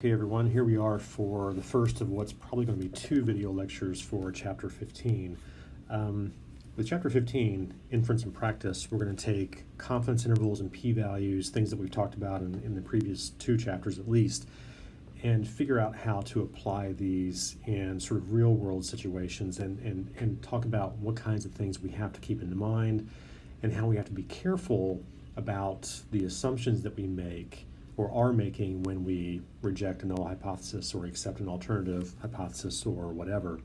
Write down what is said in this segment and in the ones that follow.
Okay everyone, here we are for the first of what's probably going to be 2 video lectures for Chapter 15. With Chapter 15, Inference and Practice, we're going to take confidence intervals and p-values, things that we've talked about in the previous 2 chapters at least, and figure out how to apply these in sort of real-world situations and talk about what kinds of things we have to keep in mind and how we have to be careful about the assumptions that we make or are making when we reject a null hypothesis or accept an alternative hypothesis or whatever.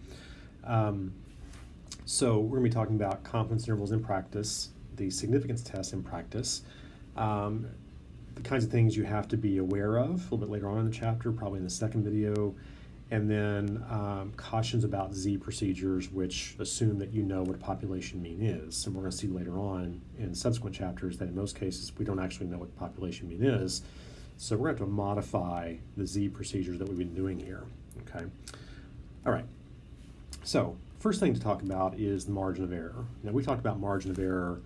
So we're going to be talking about confidence intervals in practice, the significance tests in practice, the kinds of things you have to be aware of a little bit later on in the chapter, probably in the second video, and then cautions about Z procedures, which assume that you know what a population mean is. And we're going to see later on in subsequent chapters that in most cases we don't actually know what population mean is. So we're going to have to modify the Z procedures that we've been doing here, okay? All right, so first thing to talk about is the margin of error. Now we talked about margin of error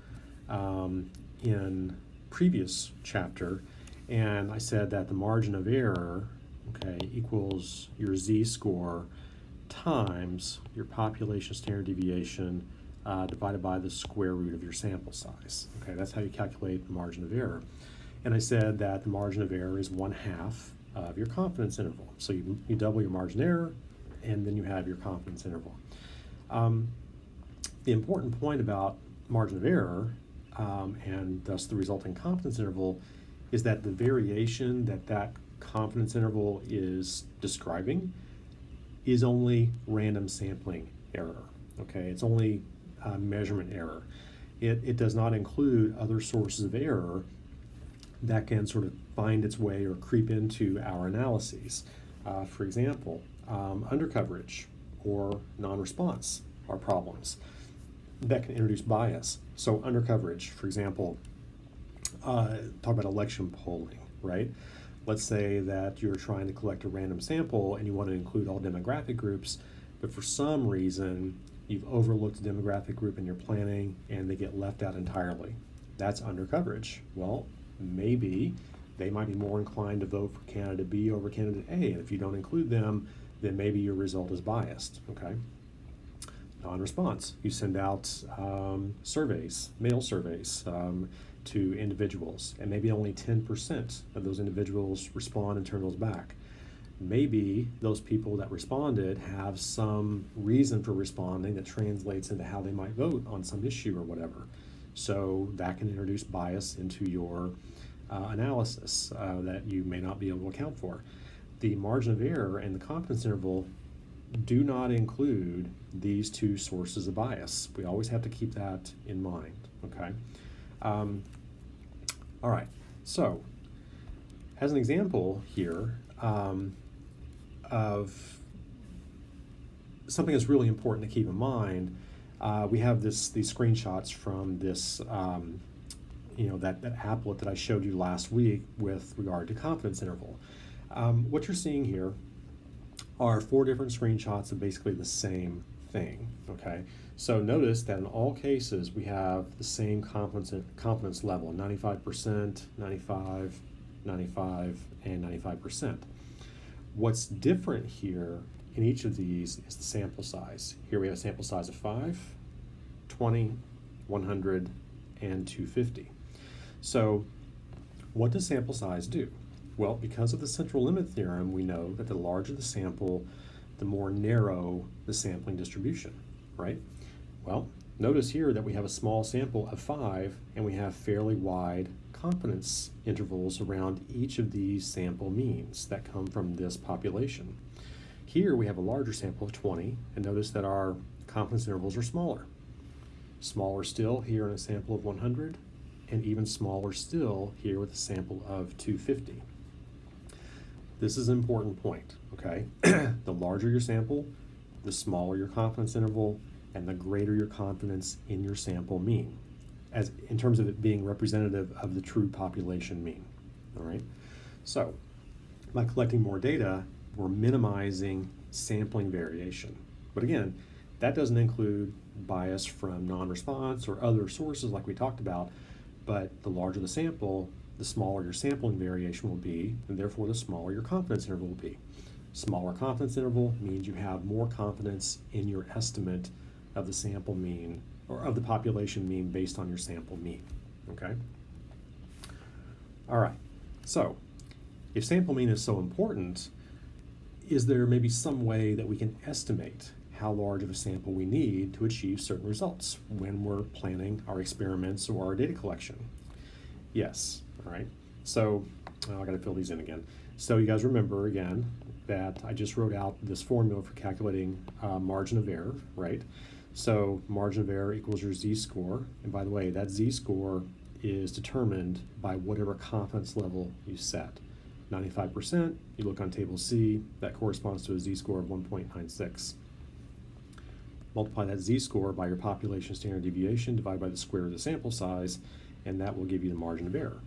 in previous chapter, and I said that the margin of error, okay, equals your Z-score times your population standard deviation divided by the square root of your sample size. Okay, that's how you calculate the margin of error. And I said that the margin of error is 1/2 of your confidence interval. So you double your margin of error, and then you have your confidence interval. The important point about margin of error, and thus the resulting confidence interval, is that the variation that confidence interval is describing is only random sampling error. Okay, it's only measurement error. It does not include other sources of error that can sort of find its way or creep into our analyses. For example, undercoverage or non-response are problems that can introduce bias. So undercoverage, for example, talk about election polling, right? Let's say that you're trying to collect a random sample and you want to include all demographic groups, but for some reason you've overlooked a demographic group in your planning and they get left out entirely. That's undercoverage. Well, maybe they might be more inclined to vote for candidate B over candidate A, and if you don't include them, then maybe your result is biased, okay? Non-response, you send out surveys, mail surveys to individuals, and maybe only 10% of those individuals respond and turn those back. Maybe those people that responded have some reason for responding that translates into how they might vote on some issue or whatever. So that can introduce bias into your analysis that you may not be able to account for. The margin of error and the confidence interval do not include these 2 sources of bias. We always have to keep that in mind, okay? All right, so as an example here of something that's really important to keep in mind, we have these screenshots from this, that applet that I showed you last week with regard to confidence interval. What you're seeing here are 4 different screenshots of basically the same thing, okay? So notice that in all cases we have the same confidence level, 95%, 95, 95, and 95%. What's different here in each of these is the sample size. Here we have a sample size of 5, 20, 100, and 250. So what does sample size do? Well, because of the central limit theorem, we know that the larger the sample, the more narrow the sampling distribution, right? Well, notice here that we have a small sample of 5, and we have fairly wide confidence intervals around each of these sample means that come from this population. Here we have a larger sample of 20, and notice that our confidence intervals are smaller. Smaller still here in a sample of 100, and even smaller still here with a sample of 250. This is an important point, okay? The larger your sample, the smaller your confidence interval, and the greater your confidence in your sample mean, as in terms of it being representative of the true population mean, all right? So by collecting more data, we're minimizing sampling variation. But again, that doesn't include bias from non-response or other sources like we talked about, but the larger the sample, the smaller your sampling variation will be, and therefore the smaller your confidence interval will be. Smaller confidence interval means you have more confidence in your estimate of the sample mean, or of the population mean based on your sample mean, okay? All right, so if sample mean is so important, is there maybe some way that we can estimate how large of a sample we need to achieve certain results when we're planning our experiments or our data collection? Yes, all right. So I gotta fill these in again. So you guys remember again that I just wrote out this formula for calculating margin of error, right? So margin of error equals your z-score, and by the way, that z-score is determined by whatever confidence level you set. 95%, you look on table C, that corresponds to a z-score of 1.96. Multiply that z-score by your population standard deviation divided by the square of the sample size, and that will give you the margin of error.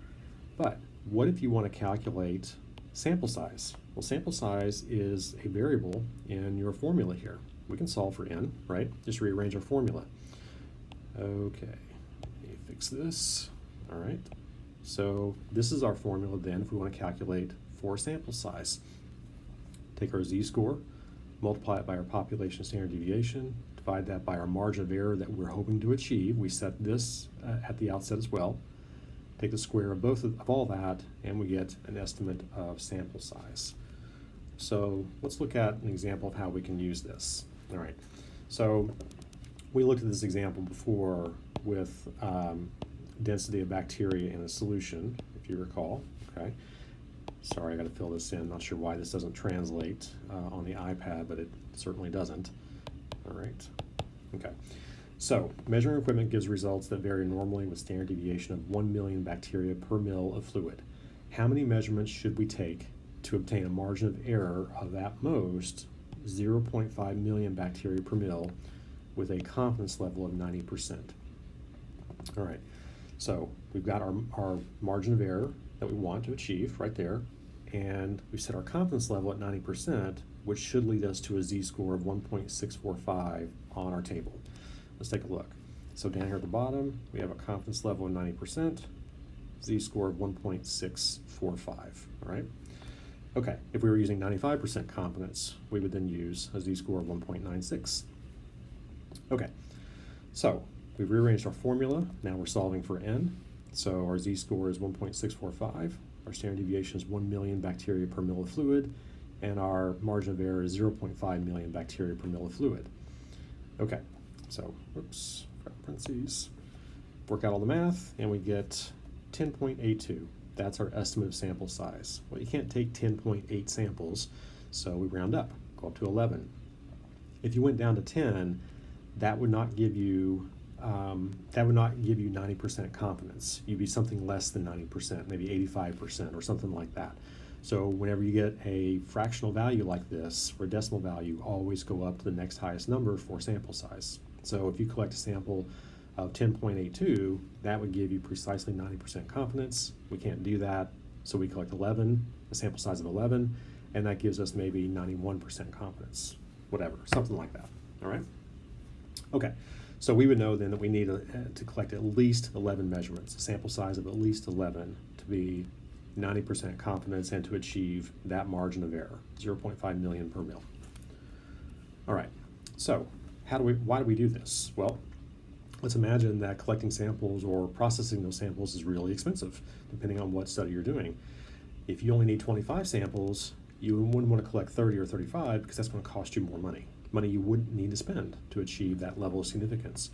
But what if you want to calculate sample size? Well, sample size is a variable in your formula here. We can solve for n, right? Just rearrange our formula. Okay, let me fix this. All right. So this is our formula then if we want to calculate for sample size. Take our z-score, multiply it by our population standard deviation, divide that by our margin of error that we're hoping to achieve. We set this at the outset as well. Take the square of of all that, and we get an estimate of sample size. So let's look at an example of how we can use this. All right, so we looked at this example before with density of bacteria in a solution, if you recall, okay? Sorry, I gotta fill this in. Not sure why this doesn't translate on the iPad, but it certainly doesn't. All right, okay. So measuring equipment gives results that vary normally with standard deviation of 1 million bacteria per mil of fluid. How many measurements should we take to obtain a margin of error of at most 0.5 million bacteria per mil with a confidence level of 90%? All right, so we've got our margin of error that we want to achieve right there, and we set our confidence level at 90%, which should lead us to a z-score of 1.645 on our table. Let's take a look. So down here at the bottom, we have a confidence level of 90%, z-score of 1.645, all right? Okay, if we were using 95% confidence, we would then use a z-score of 1.96. Okay, so we've rearranged our formula. Now we're solving for n. So our z-score is 1.645. Our standard deviation is 1 million bacteria per mil of fluid, and our margin of error is 0.5 million bacteria per mil of fluid. Okay, so, whoops, parentheses. Work out all the math, and we get 10.82. That's our estimate of sample size. Well, you can't take 10.8 samples, so we round up, go up to 11. If you went down to 10, that would not give you 90% confidence. You'd be something less than 90%, maybe 85% or something like that. So whenever you get a fractional value like this, or decimal value, always go up to the next highest number for sample size. So if you collect a sample of 10.82, that would give you precisely 90% confidence. We can't do that, so we collect 11, a sample size of 11, and that gives us maybe 91% confidence, whatever, something like that, all right? Okay, so we would know then that we need to collect at least 11 measurements, a sample size of at least 11 to be 90% confidence and to achieve that margin of error, 0.5 million per mil. All right, so why do we do this? Well, let's imagine that collecting samples or processing those samples is really expensive, depending on what study you're doing. If you only need 25 samples, you wouldn't want to collect 30 or 35 because that's going to cost you more money you wouldn't need to spend to achieve that level of significance.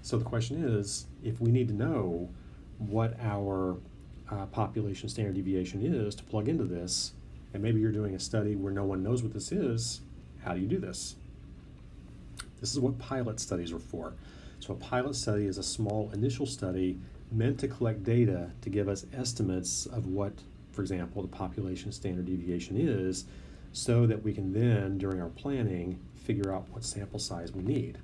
So the question is, if we need to know what our population standard deviation is to plug into this, and maybe you're doing a study where no one knows what this is, how do you do this? This is what pilot studies are for. So a pilot study is a small initial study meant to collect data to give us estimates of what, for example, the population standard deviation is, so that we can then, during our planning, figure out what sample size we need.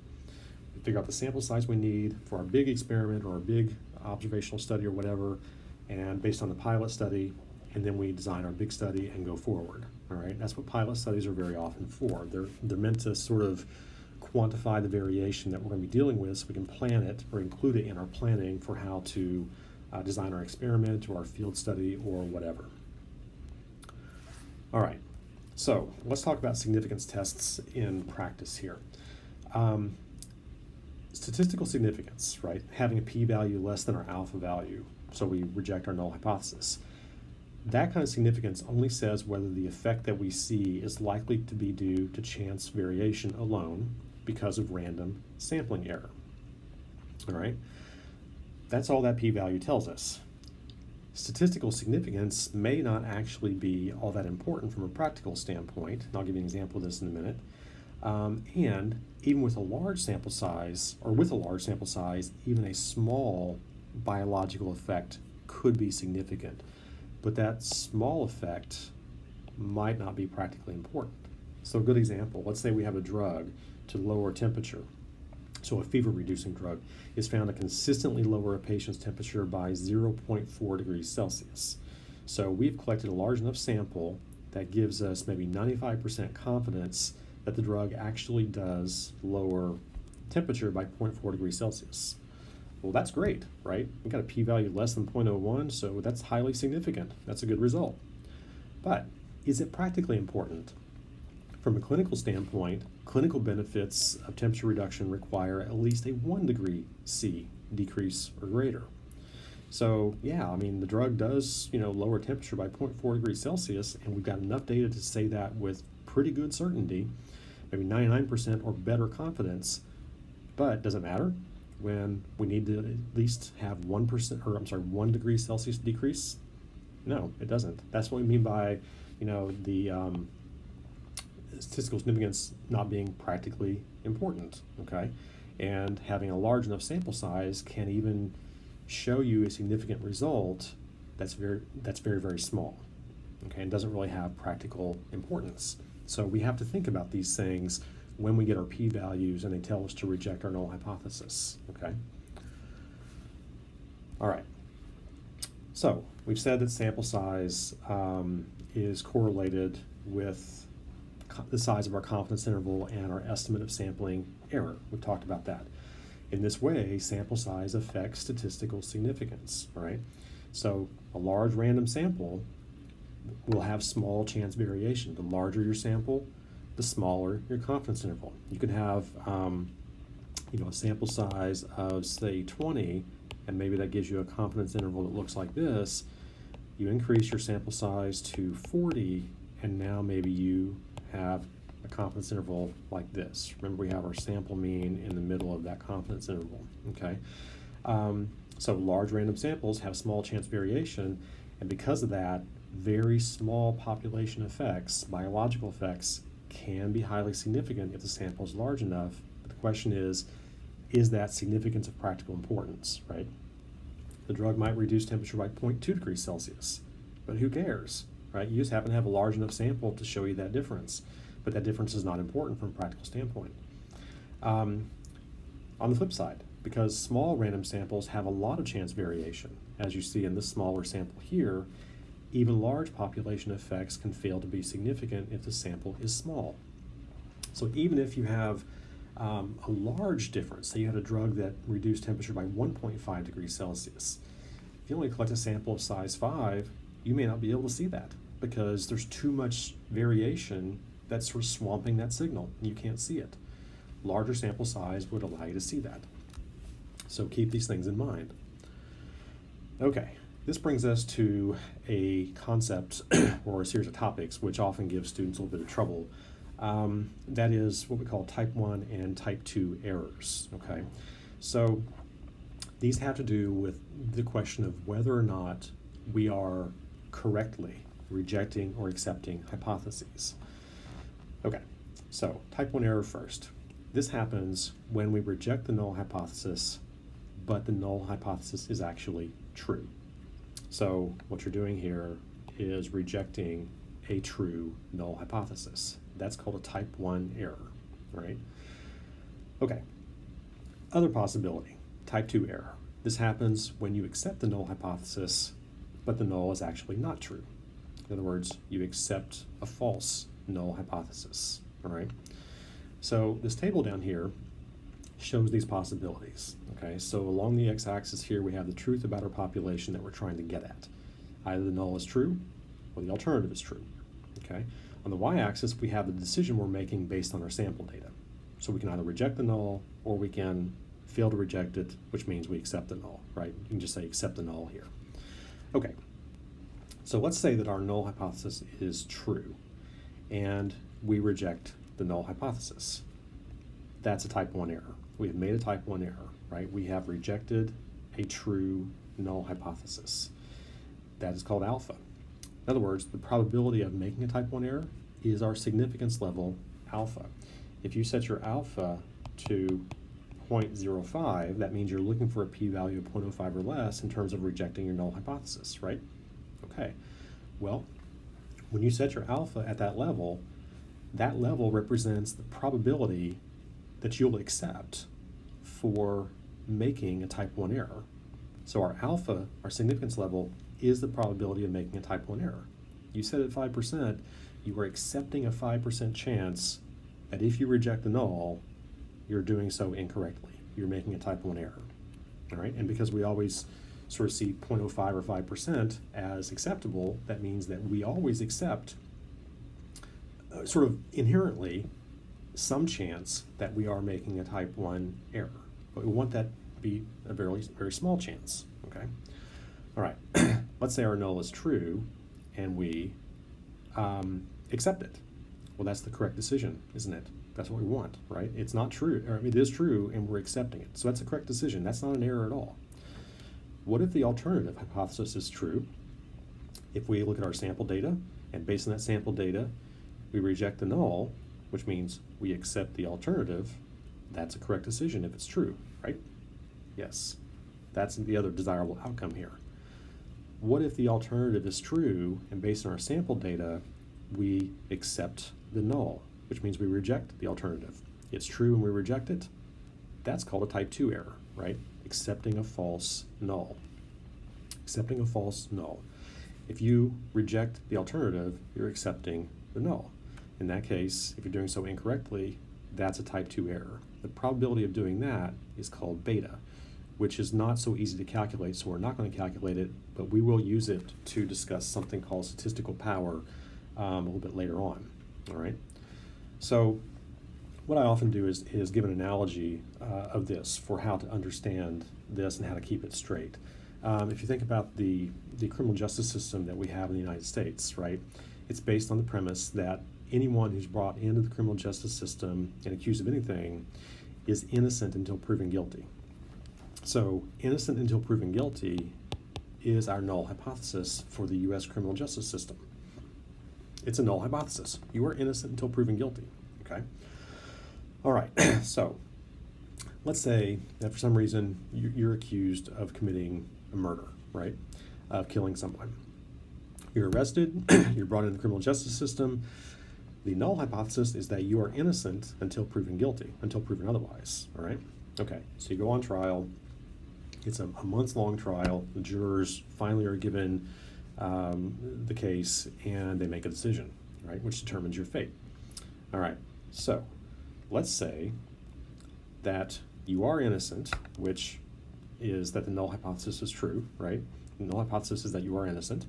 We figure out the sample size we need for our big experiment or our big observational study or whatever, and based on the pilot study, and then we design our big study and go forward. All right, that's what pilot studies are very often for. They're meant to sort of quantify the variation that we're going to be dealing with so we can plan it or include it in our planning for how to design our experiment or our field study or whatever. All right, so let's talk about significance tests in practice here. Statistical significance, right? Having a p-value less than our alpha value, so we reject our null hypothesis. That kind of significance only says whether the effect that we see is likely to be due to chance variation alone because of random sampling error. All right? That's all that p-value tells us. Statistical significance may not actually be all that important from a practical standpoint, and I'll give you an example of this in a minute. And even with a large sample size, even a small biological effect could be significant. But that small effect might not be practically important. So a good example, let's say we have a drug to lower temperature. So a fever-reducing drug is found to consistently lower a patient's temperature by 0.4 degrees Celsius. So we've collected a large enough sample that gives us maybe 95% confidence that the drug actually does lower temperature by 0.4 degrees Celsius. Well, that's great, right? We got a p-value less than 0.01, so that's highly significant. That's a good result. But is it practically important? From a clinical standpoint, clinical benefits of temperature reduction require at least a 1 degree C decrease or greater. So yeah, I mean, the drug does, lower temperature by 0.4 degrees Celsius, and we've got enough data to say that with pretty good certainty, maybe 99% or better confidence. But does it matter when we need to at least have 1 degree Celsius decrease? No, it doesn't. That's what we mean by, the statistical significance not being practically important, okay? And having a large enough sample size can even show you a significant result that's very, very small, okay, and doesn't really have practical importance. So we have to think about these things when we get our p-values and they tell us to reject our null hypothesis, okay? All right, so we've said that sample size is correlated with the size of our confidence interval and our estimate of sampling error. We've talked about that. In this way, sample size affects statistical significance, all right? So a large random sample will have small chance variation. The larger your sample, the smaller your confidence interval. You can have a sample size of, say, 20, and maybe that gives you a confidence interval that looks like this. You increase your sample size to 40, and now maybe you have a confidence interval like this. Remember, we have our sample mean in the middle of that confidence interval, okay? So large random samples have small chance variation, and because of that, very small population effects, biological effects, can be highly significant if the sample is large enough. But the question is that significance of practical importance, right? The drug might reduce temperature by 0.2 degrees Celsius, but who cares, right? You just happen to have a large enough sample to show you that difference, but that difference is not important from a practical standpoint. On the flip side, because small random samples have a lot of chance variation, as you see in this smaller sample here, even large population effects can fail to be significant if the sample is small. So even if you have a large difference, say you had a drug that reduced temperature by 1.5 degrees Celsius, if you only collect a sample of size 5, you may not be able to see that because there's too much variation that's sort of swamping that signal, and you can't see it. Larger sample size would allow you to see that. So keep these things in mind. Okay, this brings us to a concept or a series of topics which often gives students a little bit of trouble. That is what we call type 1 and type 2 errors, okay? So these have to do with the question of whether or not we are correctly rejecting or accepting hypotheses. Okay, so type 1 error first. This happens when we reject the null hypothesis, but the null hypothesis is actually true. So what you're doing here is rejecting a true null hypothesis. That's called a type 1 error, right? Okay, other possibility, type 2 error. This happens when you accept the null hypothesis, but the null is actually not true. In other words, you accept a false null hypothesis, all right? So this table down here shows these possibilities. Okay, so along the x-axis here we have the truth about our population that we're trying to get at. Either the null is true or the alternative is true. Okay, on the y-axis we have the decision we're making based on our sample data. So we can either reject the null or we can fail to reject it, which means we accept the null, right? You can just say accept the null here. Okay, so let's say that our null hypothesis is true and we reject the null hypothesis. That's a type 1 error. We have made a type 1 error, right? We have rejected a true null hypothesis. That is called alpha. In other words, the probability of making a type 1 error is our significance level alpha. If you set your alpha to 0.05, that means you're looking for a p-value of 0.05 or less in terms of rejecting your null hypothesis, right? Okay, well, when you set your alpha at that level represents the probability that you'll accept for making a type 1 error. So our alpha, our significance level, is the probability of making a type 1 error. You set it at 5%, you are accepting a 5% chance that if you reject the null, you're doing so incorrectly. You're making a type 1 error. All right, and because we always sort of see 0.05 or 5% as acceptable, that means that we always accept sort of inherently some chance that we are making a type 1 error. But we want that to be a very, very small chance, okay? All right, let's say our null is true and we accept it. Well, that's the correct decision, isn't it? That's what we want, right? It's not true, or I mean, it is true and we're accepting it. So that's the correct decision. That's not an error at all. What if the alternative hypothesis is true? If we look at our sample data and based on that sample data, we reject the null, which means we accept the alternative, that's a correct decision if it's true, right? Yes, that's the other desirable outcome here. What if the alternative is true and based on our sample data, we accept the null, which means we reject the alternative? It's true and we reject it. That's called a type 2 error, right? Accepting a false null. Accepting a false null. If you reject the alternative, you're accepting the null. In that case, if you're doing so incorrectly, that's a type 2 error. The probability of doing that is called beta, which is not so easy to calculate, so we're not going to calculate it, but we will use it to discuss something called statistical power a little bit later on, all right? So what I often do is give an analogy of this for how to understand this and how to keep it straight. If you think about the criminal justice system that we have in the United States, right? It's based on the premise that anyone who's brought into the criminal justice system and accused of anything is innocent until proven guilty. So innocent until proven guilty is our null hypothesis for the U.S. criminal justice system. It's a null hypothesis. You are innocent until proven guilty, okay? All right, so let's say that for some reason you're accused of committing a murder, right? Of killing someone. You're arrested, you're brought into the criminal justice system. The null hypothesis is that you are innocent until proven guilty, until proven otherwise, all right? Okay, so you go on trial. It's a months-long trial. The jurors finally are given the case and they make a decision, right, which determines your fate. All right, so let's say that you are innocent, which is that the null hypothesis is true, right? The null hypothesis is that you are innocent,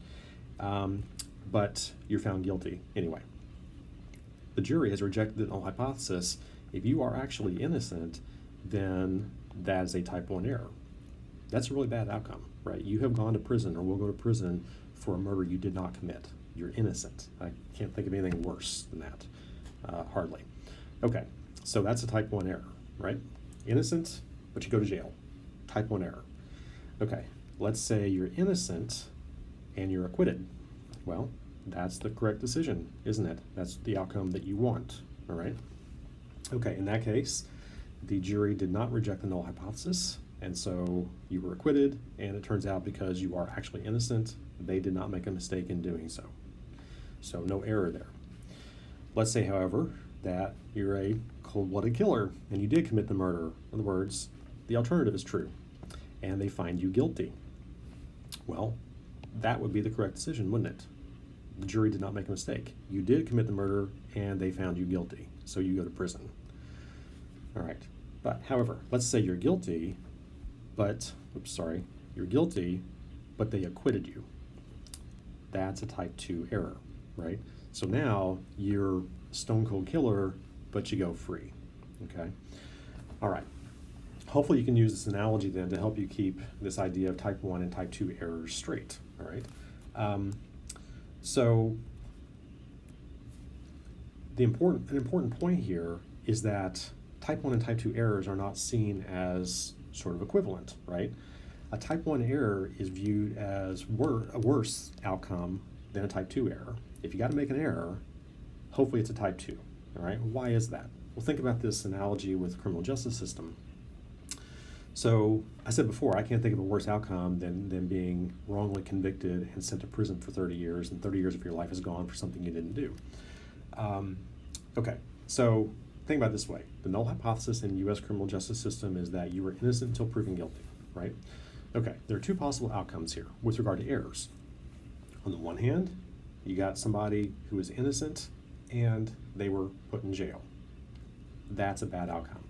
but you're found guilty anyway. The jury has rejected the null hypothesis. If you are actually innocent, then that is a type 1 error. That's a really bad outcome, right? You have gone to prison or will go to prison for a murder you did not commit. You're innocent. I can't think of anything worse than that, hardly. Okay, so that's a type 1 error, right? Innocent, but you go to jail. Type 1 error. Okay, let's say you're innocent and you're acquitted. Well, that's the correct decision, isn't it? That's the outcome that you want, all right? Okay, in that case, the jury did not reject the null hypothesis, and so you were acquitted, and it turns out because you are actually innocent, they did not make a mistake in doing so. So no error there. Let's say, however, that you're a cold-blooded killer and you did commit the murder. In other words, the alternative is true, and they find you guilty. Well, that would be the correct decision, wouldn't it? The jury did not make a mistake. You did commit the murder, and they found you guilty, so you go to prison. All right. But however, let's say you're guilty, you're guilty, but they acquitted you. That's a type 2 error, right? So now you're stone cold killer, but you go free, okay? All right. Hopefully you can use this analogy then to help you keep this idea of type 1 and type 2 errors straight, all right? So an important point here is that type 1 and type 2 errors are not seen as sort of equivalent, right? A type 1 error is viewed as a worse outcome than a type 2 error. If you got to make an error, hopefully it's a type 2, all right? Why is that? Well, think about this analogy with the criminal justice system. So I said before, I can't think of a worse outcome than being wrongly convicted and sent to prison for 30 years, and 30 years of your life is gone for something you didn't do. Okay, so think about it this way. The null hypothesis in the U.S. criminal justice system is that you were innocent until proven guilty, right? Okay, there are two possible outcomes here with regard to errors. On the one hand, you got somebody who is innocent and they were put in jail. That's a bad outcome.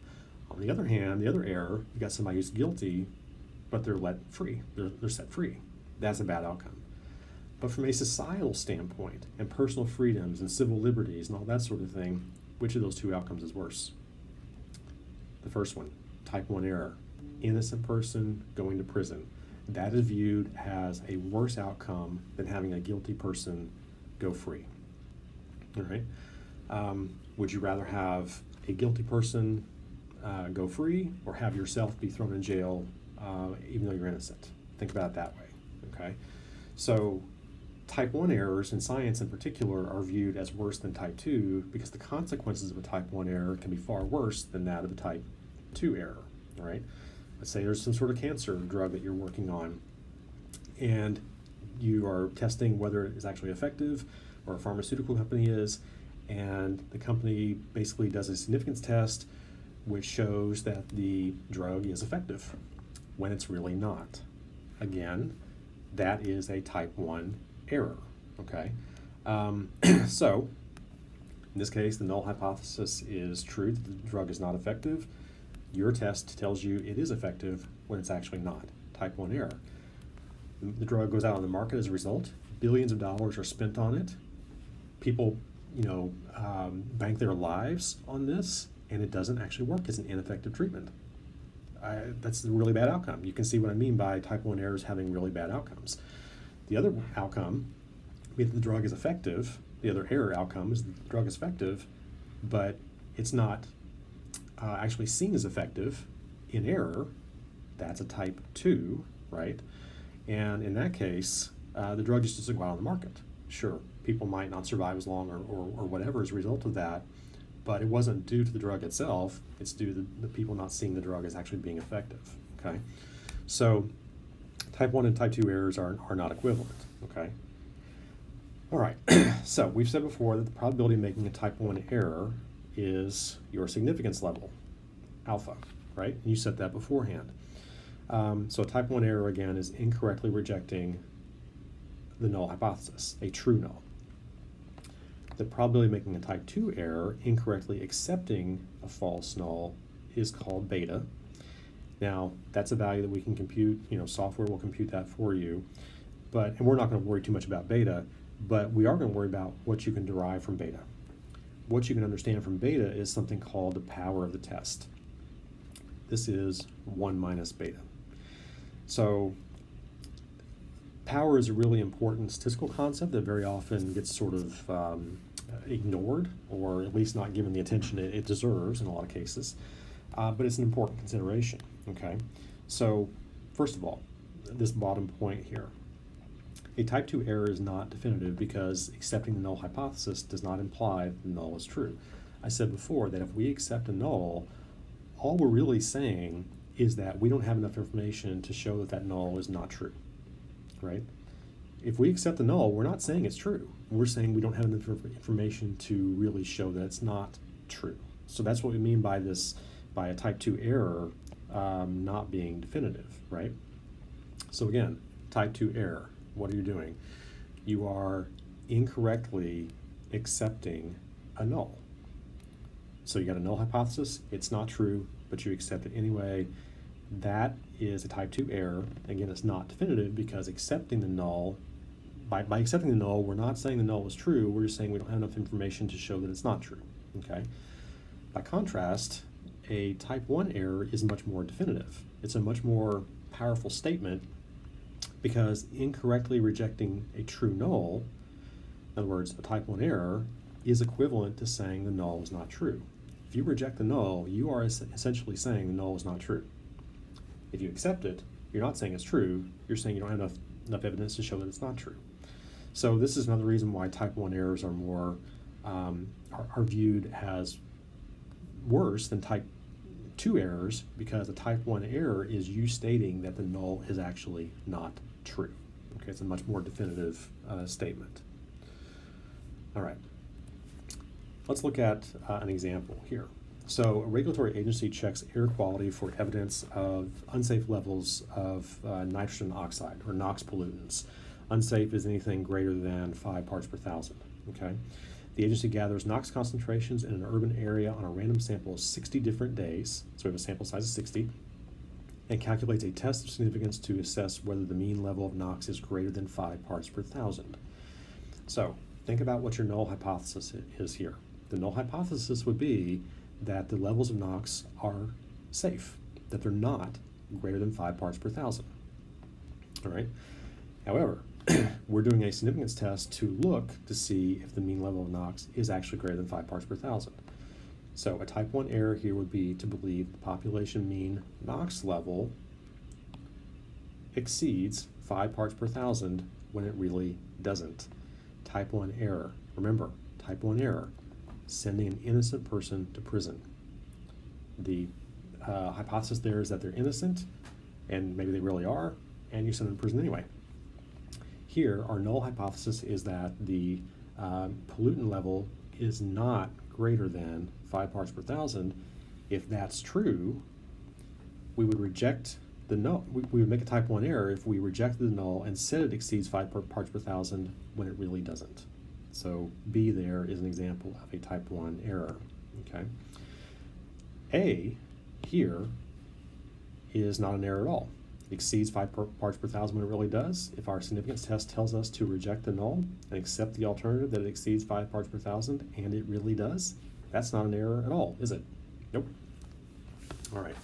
On the other hand, the other error, you got somebody who's guilty, but they're let free. They're set free. That's a bad outcome. But from a societal standpoint, and personal freedoms and civil liberties and all that sort of thing, which of those two outcomes is worse? The first one, type 1 error. Innocent person going to prison. That is viewed as a worse outcome than having a guilty person go free. All right? Would you rather have a guilty person go free, or have yourself be thrown in jail even though you're innocent? Think about it that way, okay? So type 1 errors in science in particular are viewed as worse than type 2 because the consequences of a type 1 error can be far worse than that of a type 2 error, right? Let's say there's some sort of cancer drug that you're working on and you are testing whether it is actually effective, or a pharmaceutical company is, and the company basically does a significance test which shows that the drug is effective when it's really not. Again, that is a type 1 error, okay? So, in this case, the null hypothesis is true that the drug is not effective. Your test tells you it is effective when it's actually not. Type 1 error. The drug goes out on the market as a result. Billions of dollars are spent on it. People, bank their lives on this, and it doesn't actually work as an ineffective treatment. That's a really bad outcome. You can see what I mean by type 1 errors having really bad outcomes. The other outcome, if the drug is effective, the other error outcome is the drug is effective, but it's not actually seen as effective in error. That's a type 2, right? And in that case, the drug just doesn't go out on the market. Sure, people might not survive as long or whatever as a result of that, but it wasn't due to the drug itself. It's due to the people not seeing the drug as actually being effective, okay? So type 1 and type 2 errors are not equivalent, okay? All right, so we've said before that the probability of making a type 1 error is your significance level, alpha, right? And you set that beforehand. So a type 1 error, again, is incorrectly rejecting the null hypothesis, a true null. The probability of making a type 2 error, incorrectly accepting a false null, is called beta. Now, that's a value that we can compute. Software will compute that for you. And we're not going to worry too much about beta, but we are going to worry about what you can derive from beta. What you can understand from beta is something called the power of the test. This is 1 minus beta. So power is a really important statistical concept that very often gets sort of ignored, or at least not given the attention it deserves in a lot of cases. But it's an important consideration, okay? So first of all, this bottom point here. A type 2 error is not definitive because accepting the null hypothesis does not imply that the null is true. I said before that if we accept a null, all we're really saying is that we don't have enough information to show that that null is not true, right? If we accept the null, we're not saying it's true. We're saying we don't have enough information to really show that it's not true. So that's what we mean by this, by a type 2 error not being definitive, right? So again, type 2 error, what are you doing? You are incorrectly accepting a null. So you got a null hypothesis, it's not true, but you accept it anyway, that is a type 2 error. Again, it's not definitive because accepting the null, by accepting the null, we're not saying the null is true, we're just saying we don't have enough information to show that it's not true, okay? By contrast, a type 1 error is much more definitive. It's a much more powerful statement because incorrectly rejecting a true null, in other words, a type 1 error, is equivalent to saying the null is not true. If you reject the null, you are essentially saying the null is not true. If you accept it, you're not saying it's true, you're saying you don't have enough evidence to show that it's not true. So this is another reason why type 1 errors are more, are viewed as worse than type 2 errors, because a type 1 error is you stating that the null is actually not true. Okay, it's a much more definitive statement. All right, let's look at an example here. So a regulatory agency checks air quality for evidence of unsafe levels of nitrogen oxide, or NOx pollutants. Unsafe is anything greater than 5 parts per thousand, okay? The agency gathers NOx concentrations in an urban area on a random sample of 60 different days, so we have a sample size of 60, and calculates a test of significance to assess whether the mean level of NOx is greater than 5 parts per thousand. So think about what your null hypothesis is here. The null hypothesis would be that the levels of NOx are safe, that they're not greater than 5 parts per thousand. All right. However, we're doing a significance test to look to see if the mean level of NOx is actually greater than 5 parts per thousand. So a type 1 error here would be to believe the population mean NOx level exceeds 5 parts per thousand when it really doesn't. Type 1 error. Remember, type 1 error, sending an innocent person to prison. The hypothesis there is that they're innocent, and maybe they really are, and you send them to prison anyway. Here, our null hypothesis is that the pollutant level is not greater than 5 parts per thousand. If that's true, we would reject the null. We would make a type 1 error if we rejected the null and said it exceeds 5 parts per thousand when it really doesn't. So B there is an example of a type 1 error, okay? A here is not an error at all. It exceeds 5 parts per thousand when it really does. If our significance test tells us to reject the null and accept the alternative that it exceeds 5 parts per thousand, and it really does, that's not an error at all, is it? Nope. All right.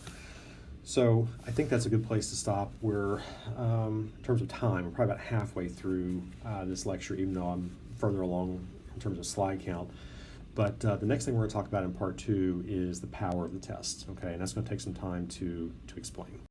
So I think that's a good place to stop. We're, in terms of time, we're probably about halfway through this lecture, even though I'm further along in terms of slide count. But the next thing we're going to talk about in part 2 is the power of the test, okay? And that's going to take some time to explain.